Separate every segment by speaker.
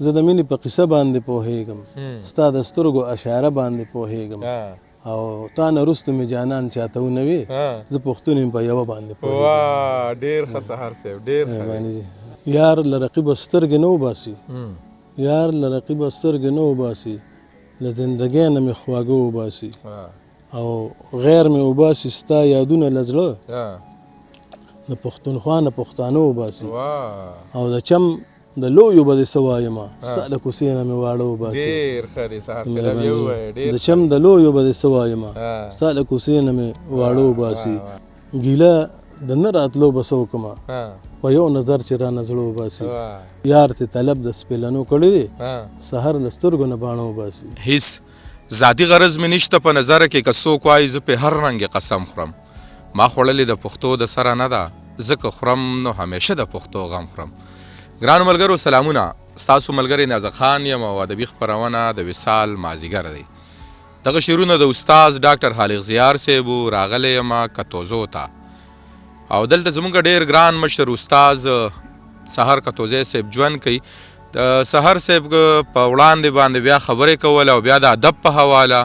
Speaker 1: زه د مینې په قصه باندې پوهېږم ستا د سترګو اشاره باندې پوهېږم او تا نه وروسته مې جانان چاته ونه وي زه پښتون یم په یوه باندې
Speaker 2: واه ډېر ښه سهار صاحب ډېر ښه
Speaker 1: یار له رقیبه سترګې نه وباسي یار له رقیبه سترګې نه وباسي له زندګۍ نه مې خواږه وباسي او غیر مې وباسي ستا یادونه له زړه د پښتونخوا نه پښتانه وباسي او د چم د لویو به دې څه وایمه ستا له کوڅې نه مې واړه وباسي د چم د لویو به دې څه وایمه ستا له کوڅې نه مې واړه وباسي ګیله د نه راتلو به څه وکړمه په یو نظر چې رانه زړه وباسي یار ته طلب د سپېلنو کړی دی سحر له سترګو نه باڼه وباسي
Speaker 2: هیڅ ذاتي غرض مې نشته په نظره کې که څوک وایي زه پې هر رنګې قسم خورم ما خوړلې د پښتو د سره نه ده ځکه خورم نو همیشه د پښتو غم خورم ګرانو ملګرو سلامونه ستاسو ملګری نازک خان یم او ادبي خپرونه د وصال مازدیګر دی دغه شعرونه د استاد ډاکټر خالق زیار صاحب راغلی یم کتوزو ته او دلته زموږ ډېر ګران مشر استاد سحر کتوزی صاحب ژوند کوي د سحر صاحب په وړاندې باندې بیا خبرې کول او بیا د ادب په حواله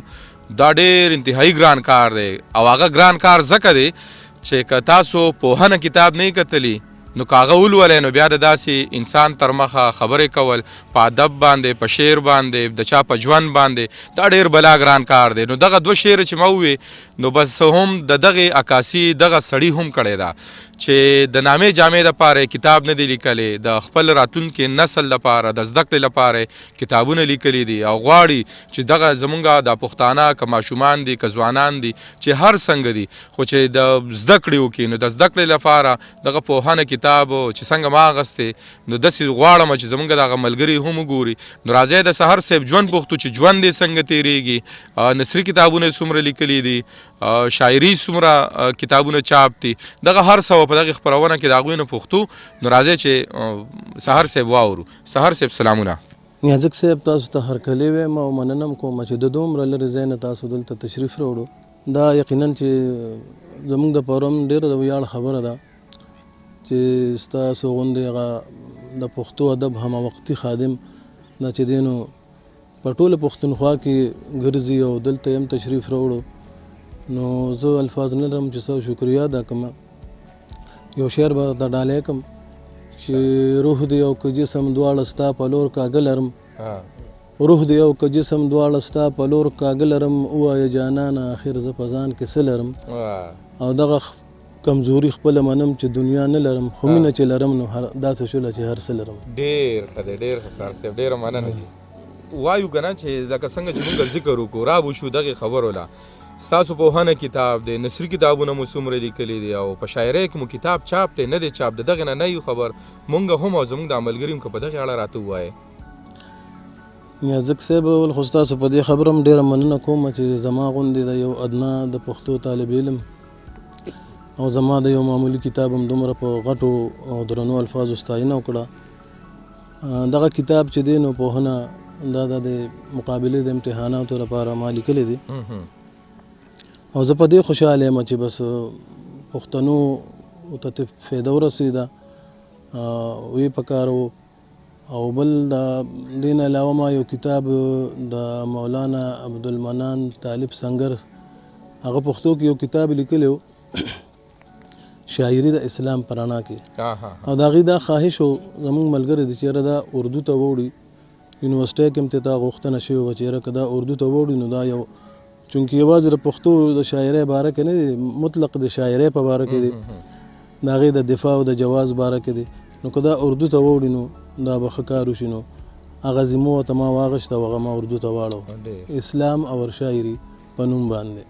Speaker 2: دا ډېر انتهایی ګران کار دی او هغه ګران کار ځکه دی چې که تاسو پوهنه کتاب نه کتلی نو که هغه ولولئ نو بیا د داسې انسان تر مخه خبرې کول په ادب باندې په شعر باندې د چا په ژوند باندې دا ډېر بلا ګران کار دی نو دغه دوه شعر چې ما ووې نو بس هم د دغې عکاسي دغه سړي هم کړې ده چې د نامې جامې دپاره کتاب نه دی لیکلی د خپل راتلونکي نسل لپاره د زده کړې لپاره کتابونه لیکلي دي او غواړي چې دغه زمونږ د پښتانه که ماشومان دي که ځوانان دي چې هر څنګه دي خو چې د زده کړې وکړي نو د زده کړې لپاره دغه پوهنه کتاب چې څنګه ما اخیستی نو داسې غواړم چې زمونږ دغه ملګري هم وګوري نو راځئ د سحر صاحب ژوند پوښتو چې ژوند یې څنګه تېرېږي نثري کتابونه یې څومره لیکلي دي شاعري څومره کتابونه چاپ دي دغه هر څه په دغه خپرونه کې د هغوی نه پوښتو نو راځئ چې سحر صاحب واورو سحر صاحب سلامونه
Speaker 1: نیازک صاحب تاسو ته هرکلی وایم او مننه م کوم چې د دومره لرې ځای نه تاسو دلته تشریف راوړو دا یقینا چې زموږ دپاره هم ډېره د ویاړ خبره ده چې ستاسو غوندې هغه د پښتو ادب هموقتي خادم دا چې دی نو په ټوله پښتونخوا کې ګرځي او دلته هم تشریف راوړو نو زه الفاظ نه لرم چې څه شکریا ادا کړم یو شعر به د ډالۍ کړم چې روح دی او که جسم دواړه ستا په لور کاږه لرم روح دی او که جسم دواړه ستا په لور کاږه لرم ووایه جانانه آخر زه په ځان کې څه لرم او دغه کمزوري خپله منم چې دنیا نه لرم خو مینه چې لرم نو داسې شوله چې هر څه لرم
Speaker 2: ډېر ښه دی ډېر ښه سهار صاحب ډېره مننه دي وایو که نه چې لکه څنګه چې موږ ذکر وکړو رابوشو دغې خبرو له ستاسو پوهنه کتاب دی نثري کتابونه مو څومره لیکلي دي او په شاعرۍ کې مو کتاب چاپ دی نه دی چاپ د دغې نه یو خبر مونږ هم او زموږ د ملګري هم که په دغې اړه راته ووایې
Speaker 1: نیازک صاحب خو ستاسو په دې خبره هم ډېره مننه کوم چې زما غوندې د یو ادنا د پښتو طالب علم او زما د یو معمولي کتاب هم دومره په غټو او درنو الفاظو ستاینه وکړه دغه کتاب چې دی نو پوهنه دا د مقابلې د امتحاناتو لپاره ما لیکلی دی او زه په دې خوشحاله یم چې بس پښتنو ته فایده ورسېده وی پکار و او بل د دې نه علاوه ما یو کتاب د مولانا عبدالمنان طالب سنگر هغه پښتو کې یو کتاب لیکلی و شاعري د اسلام په رڼا کې او د هغې دا خواهش و زموږ ملګري د چېرې دا اردو ته ووړي یونیورسټۍ کې هم ترې تا غوښتنه شوې وه چېرې که دا اردو ته ووړي نو دا یو چونکې یوازې د پښتو د شاعرۍ باره کې نه دی مطلق د شاعرۍ په باره کې دی د هغې د دفاع او د جواز باره کې دی نو که دا اردو ته ووړي نو دا به ښه کار وشي نو هغه ذمو ورته ما واغېسته او هغه ما اردو ته واړو اسلام او شاعري په نوم باندې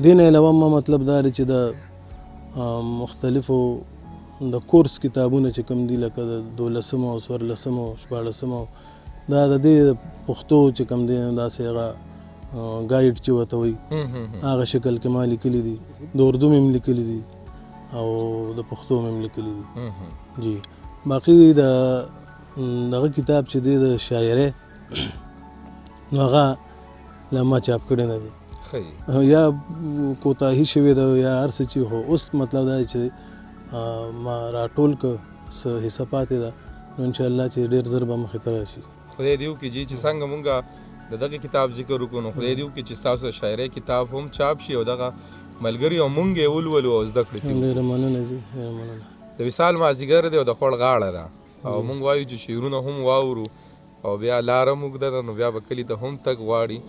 Speaker 1: دې نه علاوه ما مطلب دا دی چې د مختلفو د کورس کتابونه چې کوم دي لکه د 12مو او 14مو 14مو دا د دې پښتو چې کوم دی داسې هغه ګایډ چې ورته وایي هغه شکل کې ما لیکلي دي د اردو مې هم لیکلي دي او د پښتو مې هم لیکلي دي جی باقي دغه کتاب چې دی د شاعرۍ نو هغه لا ما چاپ کړی نه دی یا کوتاهي شوې ده یا هر څه چې خو اوس مطلب دا چې ما راټول که څه حصه پاتې ده نو انشاءالله چې ډېر زر به مخې ته راشي.
Speaker 2: خدای دې وکړي چې څنګه مونږ د دغه کتاب ذکر وکړو نو خدای دې وکړي چې ستاسو شاعرۍ کتاب هم چاپ شي او دغه ملګري او مونږ یې ولولو او زده کړو.
Speaker 1: ډېره مننه جي، ډېره مننه.
Speaker 2: د وصال مازدیګر دی او د خوړ غاړه ده او مونږ وایو چې شعرونه هم واورو او بیا لاره هم اوږده ده نو بیا به کلي ته هم تګ غواړي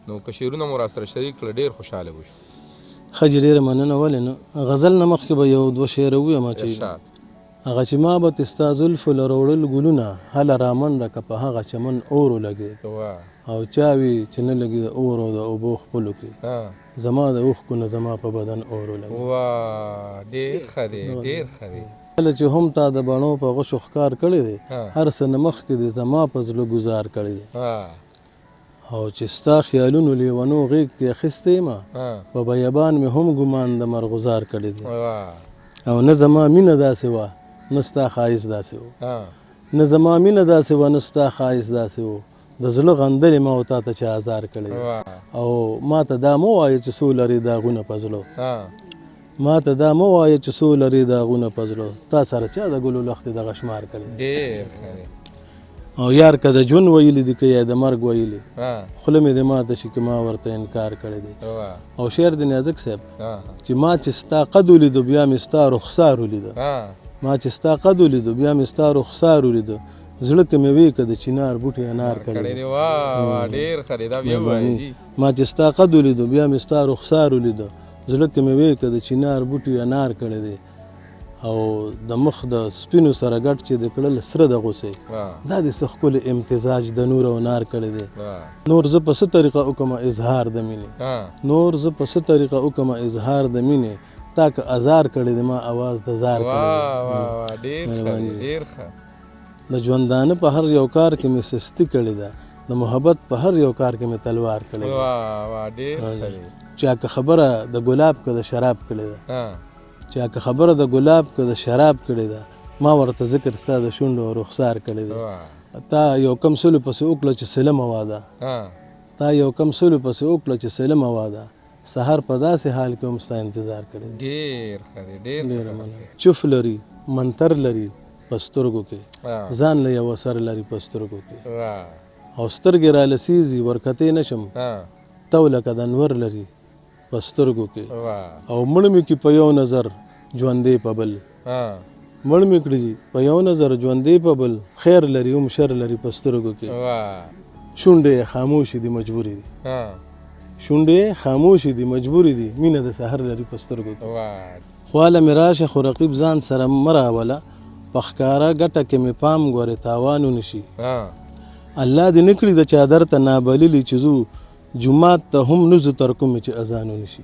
Speaker 2: نو که شعرونه مو راسره شریک کړه ډېر خوشحاله به شو.
Speaker 1: ښه جي ډېره مننه. ولې نه غزل نه مخکې به یو دوه شعره ووایم چې هغه چې ما به ستا زلفو له روړل ګلونه هله رامنډه که په هغه چمن اور ولګېد او چا وي چې نه لګي د اور او د اوبو خپلو کې زما د اوښکو نه زما په بدن اور ولګېد.
Speaker 2: ډېر ښه دی، ډېر ښه دی.
Speaker 1: کله چې هم تا د بڼو په غشو ښکار کړی دی هر څه نه مخکې دی زما په زړه ګزار کړی دی او چې ستا خیالونو لیونو غېږ کې اخیستی یم په بیابان مې هم ګمان د مرغزار کړی دی او نه زما مینه داسې وه نه ستا ښایست داسې و، نه زما مینه داسې وه نه ستا ښایست داسې و، د زړه غندلې ما او تا ته چا ازار کړی دی او ما ته دا مه وایه چې څو لرې داغونه په زړه، ما ته دا مه وایه چې څو لرې داغونه په زړه، تا سره چا د ګلو لختې دغه شمار کړی دی. او یار که د ژوند ویلي دي که یا د مرګ ویلي خوله مې دې ماته شي که ما ورته انکار کړی دی. او شعر د نیازک صاحب چې ما چې ستا قد ولیدو بیا مې ستا رخسار ولیده، ما چې ستا قد ولیدو بیا مې ستا رخسار ولیده زړه کې مې وی که د چنار بوټی انار کړی دی. ما چې ستا قد ولیدو بیا مې ستا رخسار ولیده زړه کې مې وی که د چنار بوټی انار کړی دی او د مخ د سپینو سره ګډ چې د کړل سره د غوسې دا د څه ښکلی امتزاج د نور او نار کړی دی. نور زه په څه طریقه وکړمه اظهار د مینې، نور زه په څه طریقه وکړمه اظهار د مینې تا که ازار کړی دی ما اواز د زار کړی دی. د ژوندانه په هر یو کار کې مې سستي کړې ده د محبت په هر یو کار کې مې تلوار کړی ده. چا که خبره د ګلاب که د شراب کړې ده، چا که خبره د ګلاب که د شراب کړې ده ما ورته ذکر ستا د شونډو رخسار کړی دی. تا یو کم سلو پسې وکړه چې سلمه واده، تا یو کم سلو پسې وکړه چې سلمه واده سهار په داسې حال کې هم ستا انتظار کړی دی.
Speaker 2: ډېر ښه دی، ډېر
Speaker 1: چف لري منتر لري په سترګو کې ځان له یو سر لري په سترګو کې او سترګې را لسیزي ورکتې نشم تو لکه د انور لري په سترګو کې او مړ مې کړي په یو نظر ژوندې په بل، مړ مې کړي په یو نظر ژوندې په بل خیر لري هم شر لري په سترګو کې شونډې خاموشي دي مجبوري دي، شونډې خاموشي دي مجبوري دي مینه د سحر لري په سترګو کې خواله مې راشه خو رقیب ځان سره مه راوله په ښکاره ګټه کې مې پام ګورې تاوان ونشي الله دې نه کړي د چادر ته نابللي چې ځو جومات ته هم نوځو تر کومې چې اذان ونشي.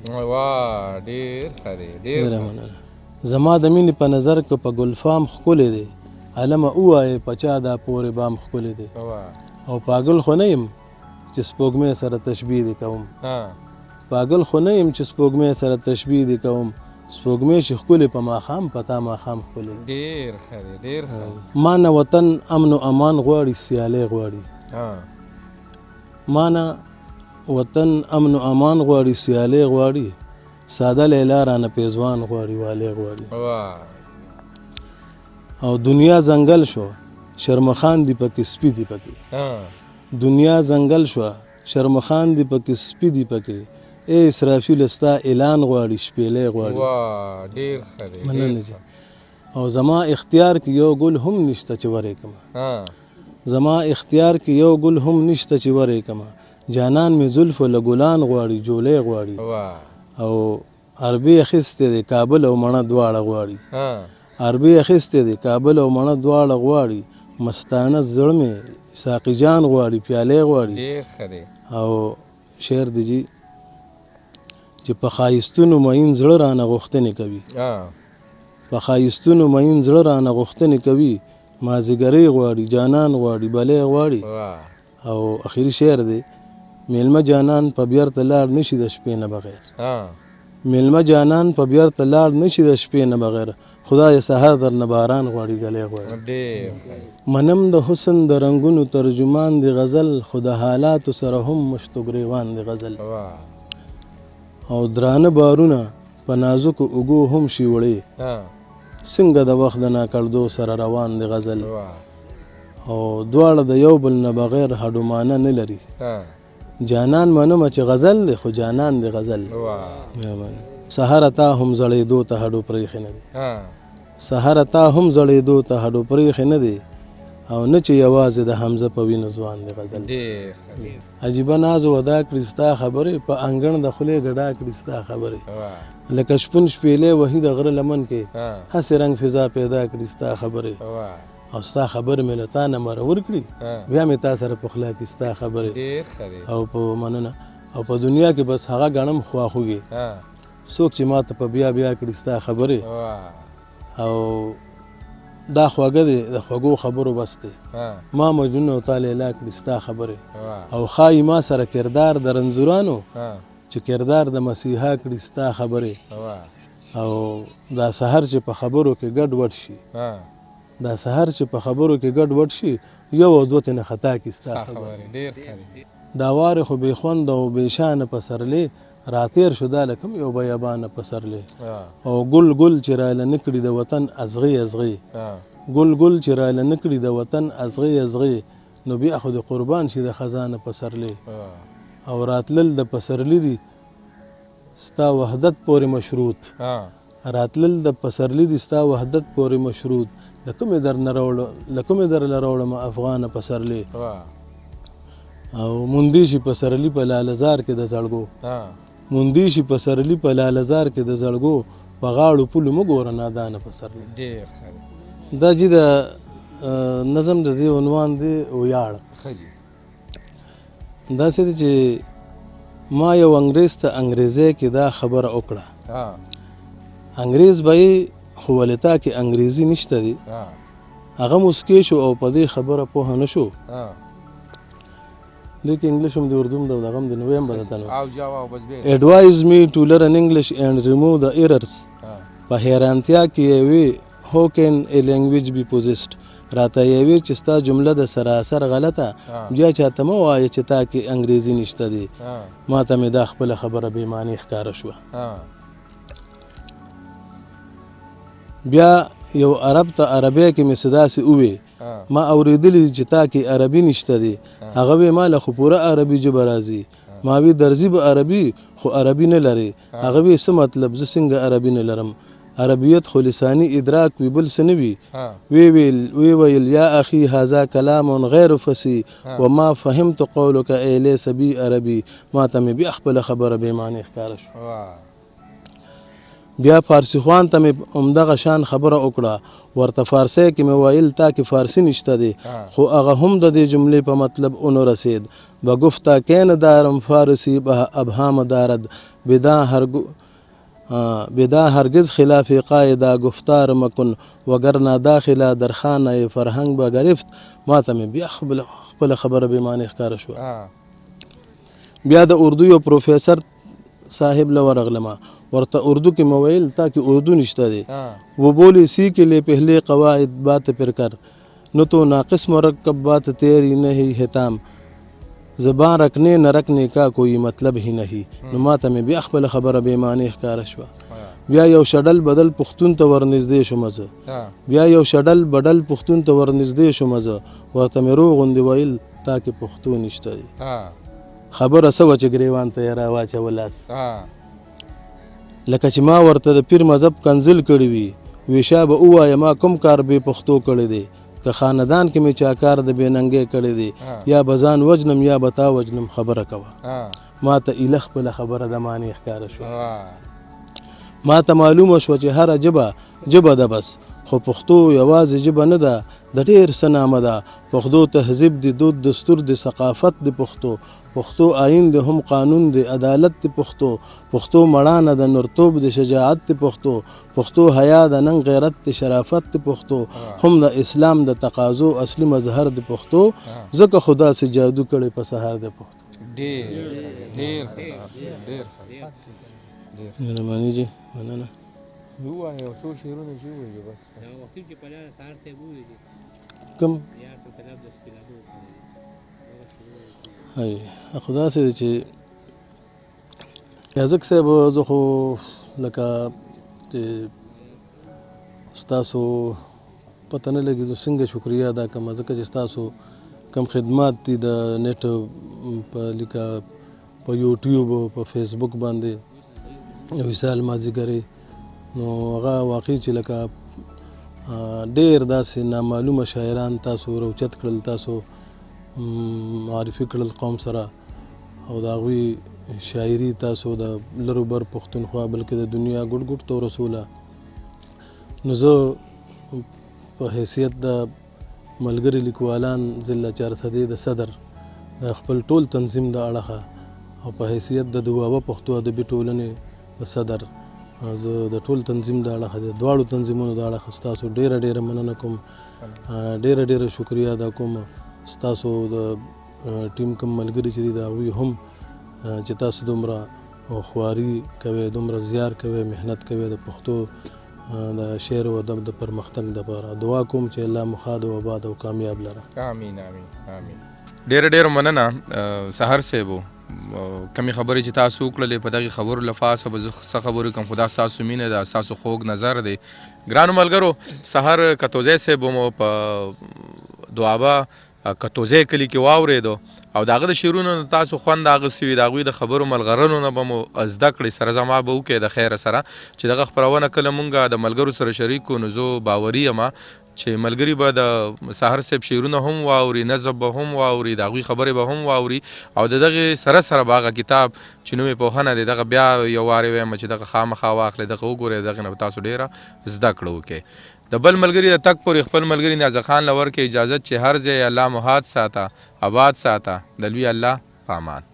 Speaker 1: زما د مینې په نظر که په ګلفام ښکلی دی علمه ووایې په چا دا پورې بام ښکلی دی او پاگل خو نه یم چې سپوږمۍ سره تشبیه دې کوم، پاگل خو نه یم چې سپوږمۍ سره تشبیه دې کوم سپوږمۍ چې ښکلې په ماښام په تا ماښام ښکلې.
Speaker 2: ډېر ښه دی، ډېر ښه.
Speaker 1: ما نه وطن امن و امان غواړي سیالۍ غواړي، ما نه وطن امن و امان غواړي سیالۍ غواړي ساده لیلا رانه پیزوان غواړي والی غواړي او دنیا ځنګل شو شرمخان دی پکې سپي دی پکې، دنیا ځنګل شو شرمخان دی پکې سپي دی پکې اے اسرافیل ستا اعلان غواړي شپېلۍ غواړي.
Speaker 2: ډېر ښه دی،
Speaker 1: مننه جي. او زما اختیار کې یو ګل هم نشته چې ورې کړمه، زما اختیار کې یو ګل هم نشته چې ورې کړمه جانان مې زلفو له ګلان غواړي جولۍ غواړي او عربي اخیستی دی کابل او مڼه دواړه غواړي، عربي اخیستی دی کابل او مڼه دواړه غواړي مستانه زړه مې ساقي جان غواړي پیالۍ غواړي.
Speaker 2: ډېر ښه دی.
Speaker 1: او شعر دی جي چې په ښایستونو مین زړه رانه غوښتنې کوي، په ښایستونو مین زړه رانه غوښتنې کوي مازدیګرۍ غواړي جانان غواړي بلۍ غواړي. او اخري شعر دی میلمه جانان په بیرته لاړ نشي د شپې نه بغیر، میلمه جانان په بیرته لاړ نشي د شپې نه بغیر خدای سهار درنه باران غواړي ګلۍ غواړي. منم د حسن د رنګونو ترجمان دی غزل خو د حالاتو سره هم مشتو ګریوان دی غزل او درانه بارونه په نازکو اوږو هم شي وړې څنګه د وخت د ناکړدو سره روان دی غزل او دواړه د یو بل نه بغیر هډومانه نه لري. جانان منمه چې غزل دی خو جانان دی غزل. سحر تا هم زړېدو ته هډو پرېښې نه دی. سحر تا هم زړېدو ته هډو پرېښې نه دی او نه چې یوازې د حمزه په وینو ځوان دی غزل. عجیبه ناز و ادا کړي ستا خبرې په انګړ د خولې ګډا کړي ستا خبرې لکه شپون شپېلې وهي د غره لمن کې هسې رنګ فضا پیدا کړي ستا خبرې او ستا خبرې مې له تا نه مرور کړي بیا مې تا سره پخلا کړي ستا خبرې او په مننه او په دنیا کې بس هغه ګڼم خواخوږي څوک چې ما ته په بیا بیا کړي ستا خبرې او دا خواږه دی د خوږو خبرو بس دی ما مجنون او تا لیلا کړي ستا خبرې او ښایي ما سره کردار د رنځورانو چې کردار د مسیحا کړي ستا خبرې او دا سحر چې په خبرو کې ګډ وډ شي دا سحر چې په خبرو کې ګډ وډ شي یو او دوه تنه خطا کړي ستا خبرې دا وارې خو بې خوند او بې شانه پسرلې راتیر شو دا لکم یو بیابانه پسرلې او ګل ګل چې راله نه کړي د وطن ازغې ازغې ګل ګل چې راله نه کړي د وطن ازغې ازغې نو بیا خو د قربان شي د خزانه پسرلې او راتلل د پسرلي دي ستا وحدت پورې مشروط راتلل د پسرلي دي ستا وحدت پورې مشروط لکمې در نه راوړم افغانه پسرلې او موندی شي پسرلي په لالزار کې د زړګو موندی شي پسرلي په لالزار کې د زړګو په غاړو پولو مه ګوره نادانه پسرلي. دا چې د نظم د دې عنوان دی ویاړ. داسې دی چې ما یو انګریز ته انګریزۍ کې دا خبره وکړه انګریز به یې خو ولې تا کې انګریزي نشته دی هغه موسکی شو او په دې خبره پوهه نه شو لیکن انګلیش هم د اردو هم د دغه هم د نویم بدتنو advise me to learn English and remove the errors په حیرانتیا کې یې وی how can a language be possessed راته یې وی چې ستا جمله د سراسر غلطه بیا چاته مه وایه چې تا کې انګریزي نشته دی ما ته مې دا خپله خبره بې معنی ښکاره شوه. بیا یو عرب ته عربی کې مې څه داسې ووې ما اورېدلي چې تا کې عربي نشته دی هغه وی ما له خو پوره عربي ژبه راځي ما وی درځي به عربي خو عربي نه لري هغه وی څه مطلب زه څنګه عربي نه لرم عربیت خو لساني ادراک وی بل څه نه وي وی ویل یا اخي هذا کلام غیر فصیح وما فهمت قولك ای لیس بی عربي ما ته مې بیا خپله خبره بې معنی ښکاره شوه. بیا فارسی خوان ته مې همدغه شان خبره وکړه ورته فارسی کې مې ویل تا کې فارسی نشته دی خو هغه هم د دې جملې په مطلب ونه رسید به گفتا کین دارم فارسی به ابهام دارد بدا هرگز خلاف قاعده گفتار مکن وگرنه داخله در خانه فرهنگ به گرفت ما ته مې بیا خپله خبره بې معنی ښکاره شوه. بیا د اردو یو پروفیسر صاحب له ورغلمه ورته اردو کې مویل تا کې اردو نشته دی وہ بولی سی کے لیے پہلے قواعد بات پر کر نہ تو ناقص مرکب بات تیری نہیں ہے تام زبان رکھنے نہ رکھنے کا کوئی مطلب ہی نہیں نو ما ته مې بیا خپله خبره بې معنی ښکاره شوه. بیا یو شډل بدل پښتون ته ورنږدې شوم زه بیا یو شډل بدل پښتون ته ورنږدې شوم زه ورته مې روغ غوندې ویل تا کې پښتو نشته دی خبره څه وه چې ګریوان ته یې راواچوه لاس لکه چې ما ورته د پیر مذهب کنزل کړي وي ویشا به ووایه ما کوم کار بې پښتو کړی دی که خاندان کې مې چا کار د بې ننګۍ کړی دی یا به ځان وجنم یا به تا وجنم خبره کوه ما ته ایله خپله خبره د معنی ښکاره شوه. ما ته معلومه شوه چې هره ژبه ده بس خو پښتو یوازې ژبه نه ده د ډېر څه نامه ده پښتو تهذیب دی دود دستور دی ثقافت دی پښتو آئین دی هم قانون دی عدالت دی پښتو مړانه د نرتوب دی شجاعت دی پښتو حیا د ننګ غیرت دی شرافت دی پښتو هم د اسلام د تقاضو اصلي مظهر دی پښتو ځکه خدا سي جادو کړی په سهار دی پښتو. ډېر مهرباني جی مننه.
Speaker 3: ووایه یو څو شعرونه چې ووایي بس دا وختي چې په لاره سهار ته یې وویلي
Speaker 1: کوم
Speaker 3: یار ته طلب د سپېلابو
Speaker 1: هی خو داسې دی چې یازک صاحب زه خو لکه چې ستاسو پته نه لګي زه څنګه شکریه ادا کړم ځکه چې ستاسو کم خدمات دي د نیټ په لکه په یوټیوب او په فیسبوک باندې وصال مازدیګرې نو هغه واقعي چې لکه ډېر داسې نامعلومه شاعران تاسو روچت کړل تاسو معرفي کړل قوم سره او د هغوی شاعري تاسو د لرو بر پښتونخوا بلکې د دنیا ګوټ ګوټ ته ورسوله نو زه په حیثیت د ملګري لیکوالان ضلع چارسدې د صدر د خپل ټول تنظیم د اړخه او په حیثیت د دوابه پښتو ادبي ټولنې د صدر زه د ټول تنظیم د اړخه د دواړو تنظیمونو د اړخه ستاسو ډېره ډېره مننه کوم ډېره ډېره شکریه ادا کوم ستاسو د ټیم کوم ملګري چې دي د هغوی هم چې تاسو دومره خواري کوئ دومره زیار کوئ محنت کوئ د پښتو د شعر او ادب د پرمختګ دپاره دعا کوم چې الله مو ښاد او آباد او کامیاب لره
Speaker 2: آمین آمین آمین ډېره ډېره مننه سحر صاحب کمی خبرې چې تاسو وکړلې په دغې خبرو لپاسه به زه څه خبرې کوم خو دا ستاسو مینه ده ستاسو خوږ نظر دی ګرانو ملګرو سحر کتوزی صاحب مو په دوابه کتوزی کلي کې واورېدو او د هغه د شعرونو تاسو خوند اخیستی وي د هغوی د خبرو ملغرنو نه به مو زده کړئ سره زما به وکړئ د خیره سره چې دغه خپرونه کله مونږ د ملګرو سره شریک کړو نو زه باوري یم چې ملګري به د سحر صاحب شعرونه هم واوري نظم به هم واوري د هغوی خبرې به هم واوري او د دغې سره سره به هغه کتاب چې نوم یې پوهنه دی دغه بیا یو وارې وایم چې دغه خامخا واخلئ دغه وګورئ دغې نه به تاسو ډېره زده کړه وکړئ د بل ملګري د تګ پورې خپل ملګري نیازه خان له ورکړئ اجازت چې هر ځای الله مو هات ساته آباد ساته د لوی الله په امان